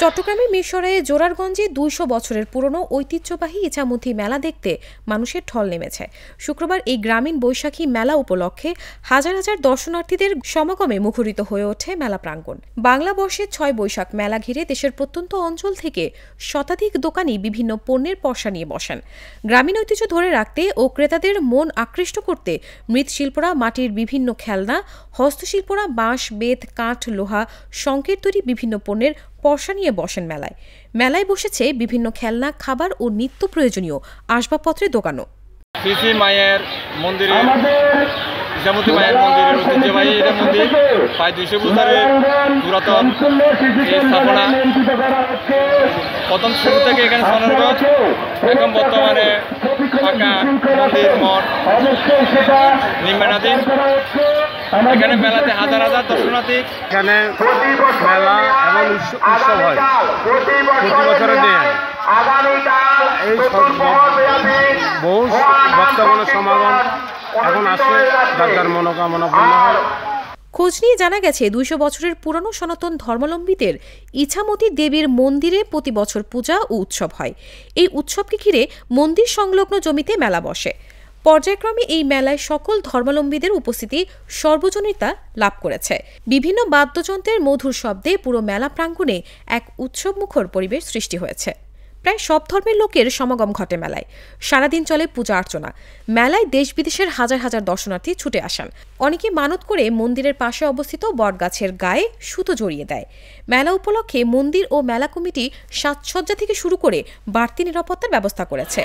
চট্টগ্রামের মিরসরাইয়ে জোরারগঞ্জে ২০০ বছরের পুরনো ঐতিহ্যবাহী ইছামতি মেলা দেখতে মানুষের ঢল নেমেছে। শুক্রবার এই গ্রামীণ বৈশাখী মেলা উপলক্ষে হাজার হাজার দর্শনার্থীদের সমাগমে মুখরিত হয়ে ওঠে মেলা প্রাঙ্গণ। বাংলা বর্ষের ৬ বৈশাখ মেলা ঘিরে দেশের প্রত্যন্ত অঞ্চল থেকে শতাধিক দোকানি বিভিন্ন পণ্যের পসরা নিয়ে বসেন। গ্রামীণ ঐতিহ্য ধরে রাখতে ও ক্রেতাদের মন আকৃষ্ট করতে মৃৎশিল্পরা মাটির বিভিন্ন খেলনা, হস্তশিল্পরা বাঁশ, বেত, কাঠ, লোহা, শঙ্কের তৈরি বিভিন্ন পণ্যের পসরা নিয়ে বসেন মেলায়। মেলায় বসেছে বিভিন্ন খেলনা, খাবার ও নিত্য প্রয়োজনীয় আসবাবপত্রের দোকানও। মায়ের মন্দিরে ইছামতি মায়ের মন্দিরের ঐতিহ্যবাহী এটা মন্দির, প্রায় ২০০ বছরের পুরাতন এই স্থাপনা। প্রথম শুরু থেকে এখানে সোনারগঞ্জ, এখন বর্তমানে পাকা মন্দির, মঠ নির্মাণাধীন। এখানে মেলাতে হাজার হাজার দর্শনার্থী, এখানে মেলা এবং উৎসব হয় প্রতি বছরের নিয়ে এই বহু ভক্তগণের সমাগম এখন আসে, যার মনোকামনা পূর্ণ হয়। খোঁজ নিয়ে জানা গেছে ২০০ বছরের পুরনো সনাতন ধর্মাবলম্বীদের ইছামতি দেবীর মন্দিরে প্রতি বছর পূজা ও উৎসব হয়। এই উৎসবকে ঘিরে মন্দির সংলগ্ন জমিতে মেলা বসে। পর্যায়ক্রমে এই মেলায় সকল ধর্মাবলম্বীদের উপস্থিতি সর্বজনীনতা লাভ করেছে। বিভিন্ন বাদ্যযন্ত্রের মধুর শব্দে পুরো মেলা প্রাঙ্গণে এক উৎসবমুখর পরিবেশ সৃষ্টি হয়েছে। প্রায় সব ধর্মের লোকের সমাগম ঘটে মেলায়। সারাদিন চলে পূজা অর্চনা। মেলায় দেশ বিদেশের হাজার হাজার দর্শনার্থী ছুটে আসেন। অনেকে মানত করে মন্দিরের পাশে অবস্থিত বটগাছের গায়ে সুতো জড়িয়ে দেয়। মেলা উপলক্ষে মন্দির ও মেলা কমিটি সাজসজ্জা থেকে শুরু করে বাড়তি নিরাপত্তার ব্যবস্থা করেছে।